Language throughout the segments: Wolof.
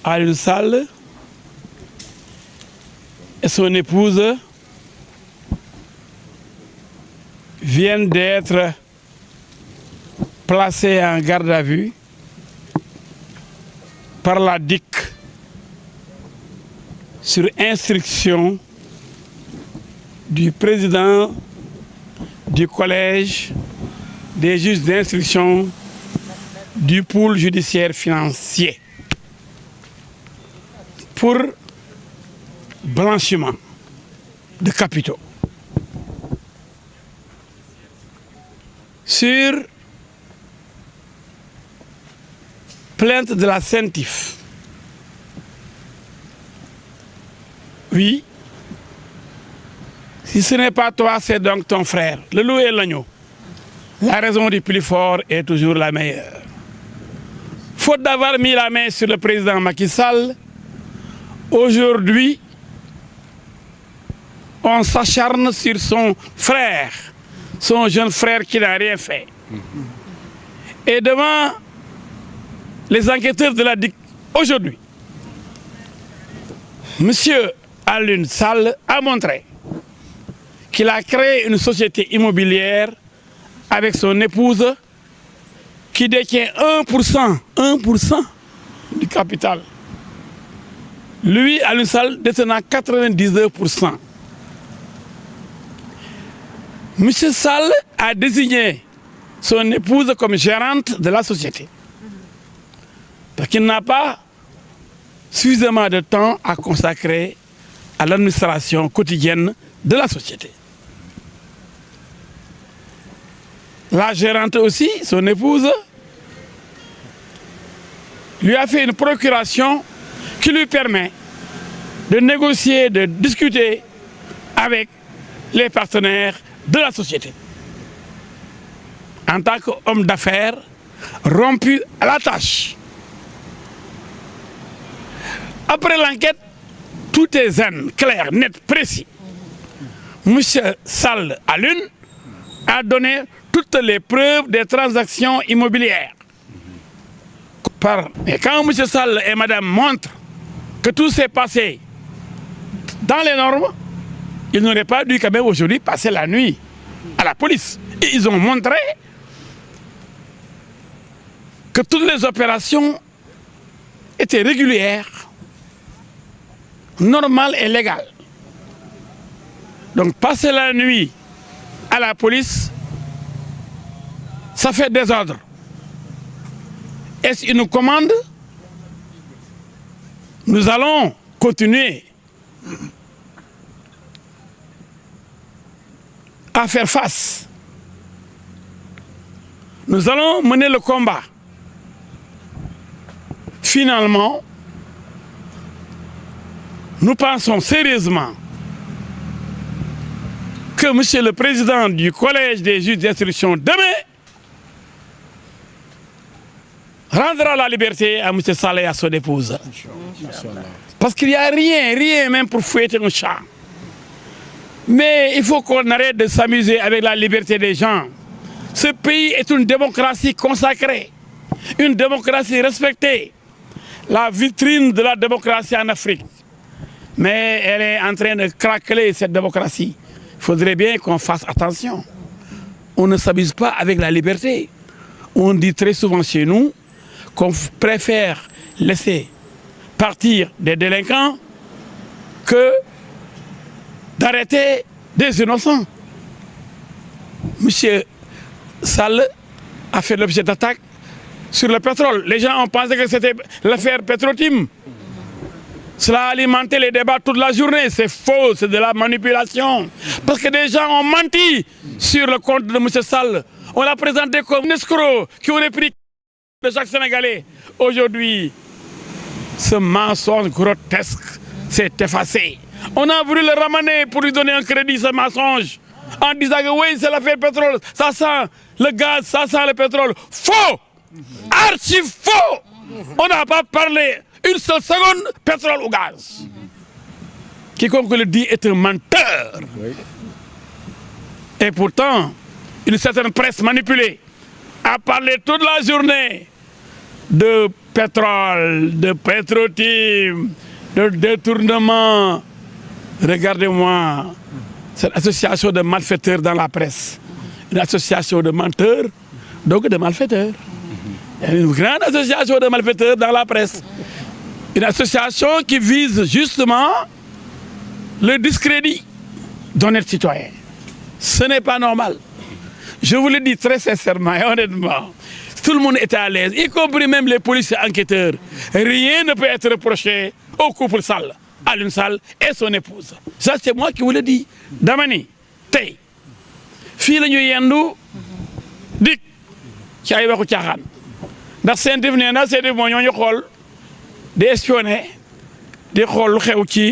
Aliou Sall et son épouse viennent d'être placés en garde à vue par la DIC sur instruction du président du collège des juges d'instruction du pôle judiciaire financier pour blanchiment de capitaux. Sur plainte de la CENTIF. Oui, si ce n'est pas toi, c'est donc ton frère. Le loup et l'agneau. La raison du plus fort est toujours la meilleure. Faute d'avoir mis la main sur le président Macky Sall, aujourd'hui, on s'acharne sur son frère, son jeune frère qui n'a rien fait. Et devant les enquêteurs de la DIC, aujourd'hui, M. Aliou Sall a montré qu'il a créé une société immobilière avec son épouse qui détient 1% du capital. Lui, Aliou Sall, détenant 99%. M. Sall a désigné son épouse comme gérante de la société. Parce qu'il n'a pas suffisamment de temps à consacrer à l'administration quotidienne de la société. La gérante aussi, son épouse, lui a fait une procuration qui lui permet de négocier, de discuter avec les partenaires de la société. En tant qu'homme d'affaires rompu à la tâche. Après l'enquête, tout est zen, clair, net, précis. M. Sall Aliou a donné toutes les preuves des transactions immobilières. Et quand M. Sall et Madame montrent que tout s'est passé dans les normes, ils n'auraient pas dû quand même aujourd'hui passer la nuit à la police. Et ils ont montré que toutes les opérations étaient régulières, normales et légales. Donc passer la nuit à la police, ça fait désordre. Est-ce une commande? Nous allons continuer à faire face. Nous allons mener le combat. Finalement, nous pensons sérieusement que M. le Président du Collège des juges d'instruction demain rendra la liberté à M. Sall et à son épouse. Parce qu'il n'y a rien même pour fouetter un chat. Mais il faut qu'on arrête de s'amuser avec la liberté des gens. Ce pays est une démocratie consacrée, une démocratie respectée, la vitrine de la démocratie en Afrique. Mais elle est en train de craqueler, cette démocratie. Il faudrait bien qu'on fasse attention. On ne s'amuse pas avec la liberté. On dit très souvent chez nous qu'on préfère laisser partir des délinquants que d'arrêter des innocents. Monsieur Sall a fait l'objet d'attaques sur le pétrole. Les gens ont pensé que c'était l'affaire Petrotim. Cela a alimenté les débats toute la journée. C'est faux, c'est de la manipulation. Parce que des gens ont menti sur le compte de M. Sall. On l'a présenté comme un escroc qui aurait pris de chaque Sénégalais. Aujourd'hui, ce mensonge grotesque s'est effacé. On a voulu le ramener pour lui donner un crédit, ce mensonge, en disant que oui, c'est l'affaire pétrole, ça sent le gaz, ça sent le pétrole. Faux! Archi faux! On n'a pas parlé une seule seconde pétrole ou gaz. Quiconque le dit est un menteur. Et pourtant, une certaine presse manipulée a parlé toute la journée de pétrole, de Petro-Tim, de détournement. Regardez-moi cette association de malfaiteurs dans la presse. Une association de menteurs, donc de malfaiteurs. Une grande association de malfaiteurs dans la presse. Une association qui vise justement le discrédit d'honnêtes citoyens. Ce n'est pas normal. Je vous le dis très sincèrement et honnêtement. Tout le monde est à l'aise, y compris même les policiers enquêteurs. Rien ne peut être reproché au couple Sall, Alioune Sall et son épouse. Ça, c'est moi qui vous le dis. dama ni tey fii la ñu yendu dik ci ay waxu caaxaan ndax CNTF nee na CNTF moo ñoo ñu xool di espionné di xool lu xew ci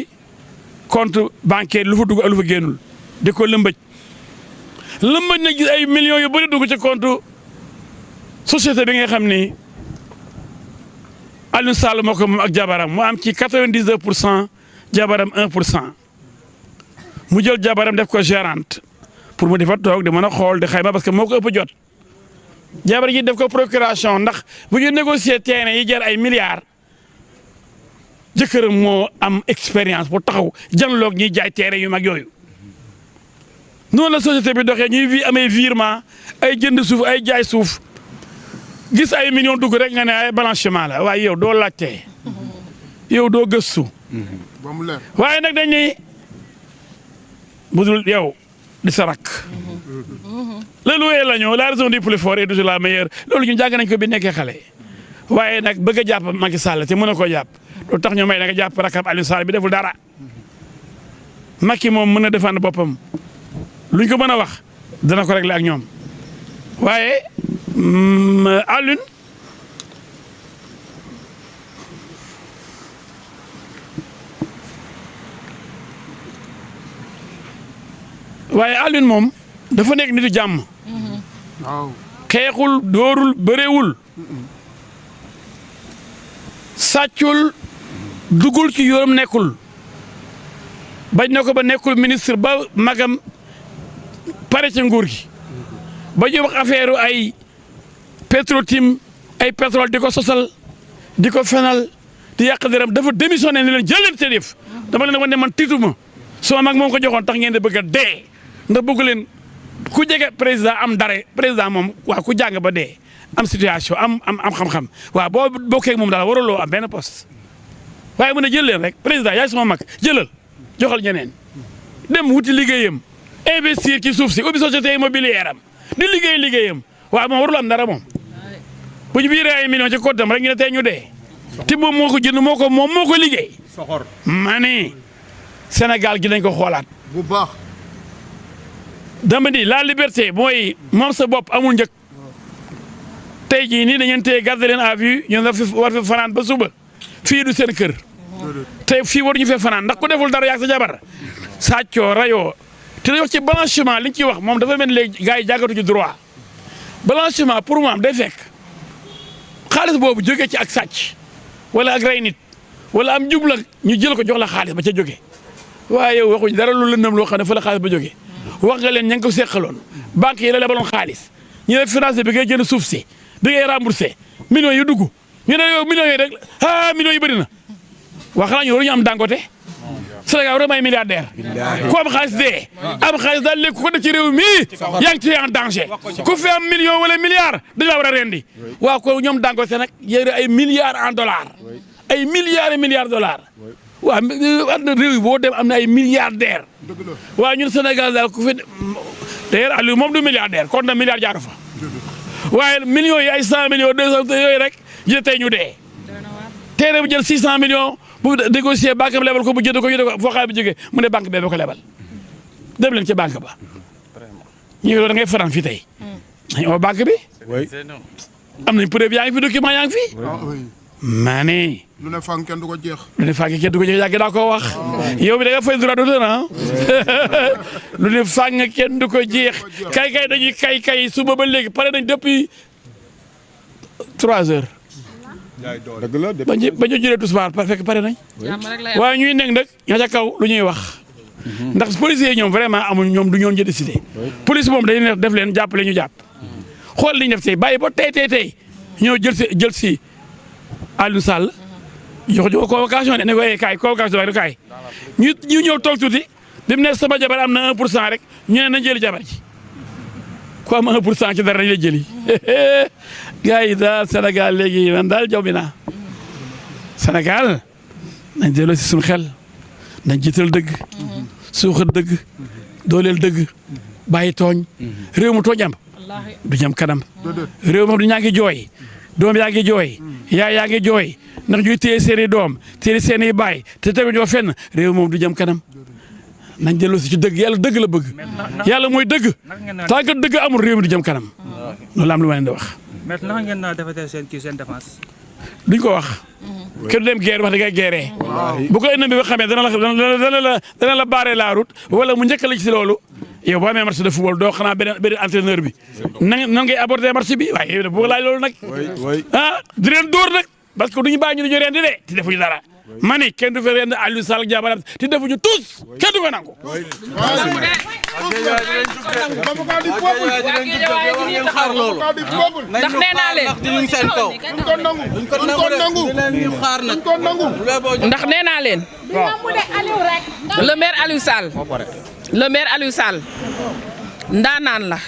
compte bancaire lu fa dugg ak lu fa génnul di ko lëmbëj na gis ay millions yu bëri dugg ci compte société bi nga xam ni Alioune Sall moo ko moom ak jabaram mu am ci 99% jabaram 1%. mu jël jabaram def ko gérante pour mu defa toog di mën a xool di xayma parce que moo ko ëpp jot jabar ji def ko procuration ndax bu ñu négocier terrain yi jar ay milliards jëkkëram moo am expérience bu taxaw janloog ñiy jaay terrain yu mag yooyu noonu la société bi doxee ñuy amee virement ay jënd suuf ay jaay suuf gis ay millions dugg rek nga ne ay blanchiment la waaye yow doo laajte yow doo gëstu waaye nag dañ ni budul yow di sa rakk la loué la ñëw la raison du plus fort est toujours la meilleure loolu ñu jàng nañ ko bi nekkee xale waaye nag bëgg a jàpp Macky Sall te mën a koo jàpp lu tax ñu may da nga jàpp rakkam Alioune Sall bi deful dara Macky moom mën a défendre boppam luñ ko mën a wax dana ko régler ak ñoom waaye Alioune moom dafa nekk nitu jàmm xeexul dóorul bëreewul sàccul dugul ci yoonam nekkul bañ na ko ba nekkul ministre ba magam pare ci nguur gi ba ñu wax affaire ay Petro-Tim ay pétrole di ko sosal di ko fenal di yàq dërëm dafa démissionné ne leen jël leen seen yëf dama leen wax ne man tiituma suma mag moom ko joxoon tax ngeen di bëgg a dee ndax bëgg leen ku jege président am dara président moom waaw ku jàng ba dee am situation am xam-xam waaw boo bokkee moom daal waraloo am benn poste waaye mu ne jël leen rek président yaay sama mag jëlal joxal ñeneen dem wuti liggéeyam investir ci suuf si ubbi société immobilière am di liggéeyam waaw moom warul am dara moom bu ñu biiree ay millions ci compte am rek ñu ne tey ñu dee te moom moo ko jënd moo ko liggéey. soxor ma ne Sénégal gi dañ ko xoolaat bu baax. dama di la liberté mooy moom sa bopp amul njëkk tey jii nii dañu téye garder leen à vue ñu war fi fanaan ba suba fii du seen kër tey fii waruñu fee fanaan ndax ku deful dara yaag sa jabar sàccoo rayoo te dañuy wax ci blanchiment li ñu ciy wax moom dafa mel ni léegi gars yi jàngatu ci droit blanchiment pour mu am day fekk xaalis boobu jógee ci ak sàcc wala ak rey nit wala am jubla ñu jël ko jox la xaalis ba ca jógee waaye yow waxuñ dara lu lëndëm loo xam ne fa la xaalis ba jógee wax nga leen ña ngi ko seqaloon banque yi la lebaloon xaalis ñu ne financé bi ngay jënd suuf si bi ngay remboursé millions yi dugg ñu ne yow millions yi rek millions yi bëri na wax xanaa ñu waruñu am Dangote Sénégal war a may milliardaire ku am xaalis dee am xaalis daal léegi ku ko def ci réew mi yaa ngi ci en danger ku fi am million wala milliard dañ la war a rendi waaw ko ñoom Dangote nag yéen ay milliards en dollars ay milliards et milliards dollars waaw àdduna réew yi boo dem am na ay milliardaire waaw ñun Sénégal daal ku fi d'ailleurs Aliou moom du milliardaire kon na milliard jaaru fa waaye millions yi ay 100 millions 200 yooyu rek jë tey ñu dee tey bu jël 600 millions bu négocier banque bi lebal ko bu jënd ko foo xaalis bi jógee mu ne banque bee ba ko lebal dem leen ci banque ba ñu ngi da ngay faran fii tey nañ oo banque bi am nañ preuve yaa ngi fi document yaa ngi fi maa ne lu ne fang kenn du ko jeex. lu ne fang kenn du ko jeex yàgg daa koo wax yow bi da nga fay droit d'auteur ah lu ne fang kenn du ko jeex kay dañuy kay suba ba léegi pare nañ depuis 3 heures. dëgg la ba ñu jëlee tisbaar fekk pare nañ. waaye ñuy nekk nag ña ca kaw lu ñuy wax. ndax policiers yi ñoom vraiment amuñ ñoom du ñoon décidé. police moom dañuy def leen jàppale ñu jàpp. xool li ñu def tey bàyyi ba tey ñoo jël si Aliou Sall jox ko convocation de ne ko kaay convocation waaye du kaay ñu ñëw toog tuuti bi mu ne sama jabar am na 1% rek ñu ne nañ jëli jabar ji ku am 1% ci dara dañ lay jëli gars yi daal Sénégal léegi man daal jaww bi naa Sénégal nañ delloo si suñu xel nañ jiital dëgg suuxat dëgg dooleel dëgg bàyyi tooñ réew mu tooñ am du jëm kanam réew moom du ñaa ngi jooy doom yaa ngi jooy yaay yaa ngi jooy ndax ñuy téye seen i doom téye seen i baay te tamit ñoo fenn réew moom du jëm kanam nañ delloo si ci dëgg yàlla dëgg la bëgg yàlla mooy dëgg tant que dëgg amul réew mi du jëm kanam loolu am lu ma leen di wax. mais naka ngeen naa defee seen défense. duñ ko wax. kenn du dem guerre wax da ngay guerree. bu ko ennemi bi xamee dana la barrer la route wala mu njëkk la ci loolu. yow boo amee match de football doo xanaa beneen entraîneur bi nan ngay aborder match bi waaye yow boo laaj loolu nag. ah di leen dóor nag parce que duñu bàyyi ñu dañu rendi de te defuñu dara. ma ni kenn du fa rend Aliou Sall ak jabaram te defuñu tous kenn du ko nangu. ndax nee naa leen ndax nee naa leen le maire Aliou Sall ndaanaan la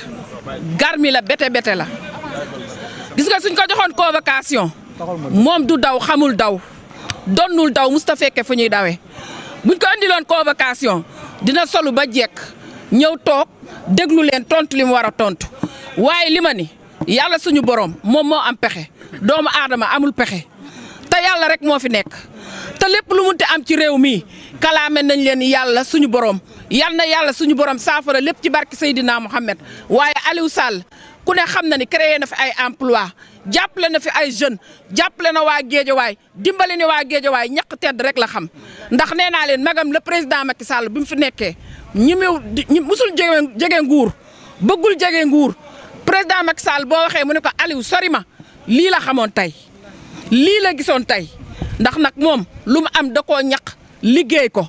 garmi la bete la gis nga suñ ko joxoon convocation moom du daw xamul daw donnul daw musta fekke fu ñuy dawee buñ ko andiloon convocation dina solu ba jekk ñëw toog déglu leen tontu li mu war a tontu waaye li ma ni yàlla suñu borom moom moo am pexe doomu aadama amul pexe te yàlla rek moo fi nekk te lépp lu munti am ci réew mi kalaame nañ leen yàlla suñu borom yal na yàlla suñu borom saafara lépp ci barke Seydina Mohamed waaye Aliou Sall ku ne xam na ni créé na fi ay emploi jàppale na fi ay jeunes jàppale na waa Géejawaay dimbali ni waa Géejawaay ñaq tedd rek la xam ndax nee naa leen magam le président Macky Sall bi mu fi nekkee ñi musul jege nguur bëggul jege nguur président Macky Sall boo waxee mu ne ko Aliou sori ma lii la xamoon tey lii la gisoon tey ndax nag moom lu mu am da koo ñaq liggéey ko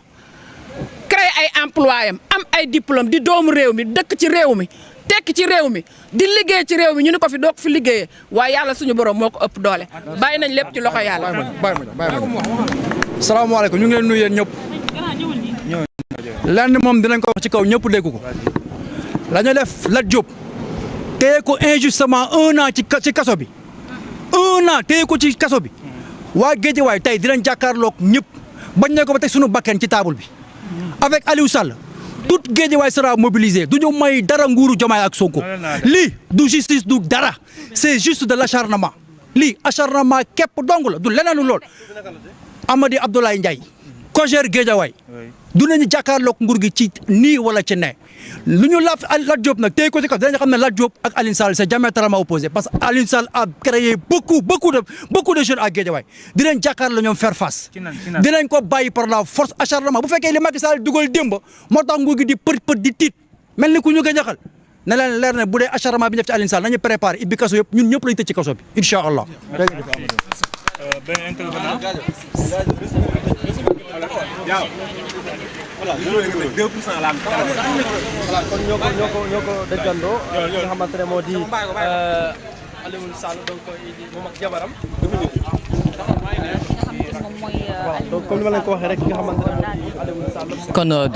créé ay emploi am ay diplôme di doomu réew mi dëkk ci réew mi tekk ci réew mi di liggéey ci réew mi ñu ni ko fi doo ko fi liggéeyee waaye yàlla suñu borom moo ko ëpp doole bàyyi nañ lépp ci loxo yàlla. salaamaaleykum ñu ngi leen nuyu yéen ñëpp lenn moom dinañ ko wax ci kaw ñëpp dégg ko la ñu def Lat Diop téye ko injustement 1 an ci kaso bi 1 an téye ko ci kaso bi waa Géejawaay tey dinañ jàkkaarloog ñëpp bañ ne ko ba teg suñu bakken ci table bi avec Aliou Sall toute Guédiawaye sera mobilisée du ñu may dara nguuru Diomaye ak Sonko lii du justice du dara c'est juste de l'acharnement lii acharnement képp dong la du leneen lool Amady Abdoulaye Ndiaye cogère Guédiawaye du nañu jàkkaarloog nguur gi ci nii wala ci ne lu ñu Lat Diop nag tey ko ci kaw dinañ xam ne Lat Diop ak Aliou Sall c'est diamétralement opposé parce que Aliou Sall a créé beaucoup de jeunes à Guédiawaye dinañ jàkkaarloo ñoom faire face dinañ ko bàyyi par la force acharnement bu fekkee li Macky Sall dugal démb moo tax nguur gi di pët di tiit mel ni ku ñu ko jaxal ne leen leer ne bu dee acharnement bi ñu def ci Aliou Sall nañu préparé ibbi kaso yëpp ñun ñëpp lañu tëj ci kaso bi incha allah. voilà 2% la am. voilà kon ñoo ko dëggandoo. nga xamante ne moo di Aliou Sall donc moom ak jabaram. waaw donc comme ni ma leen ko waxee rek nga xamante ne moo di Aliou Sall. kon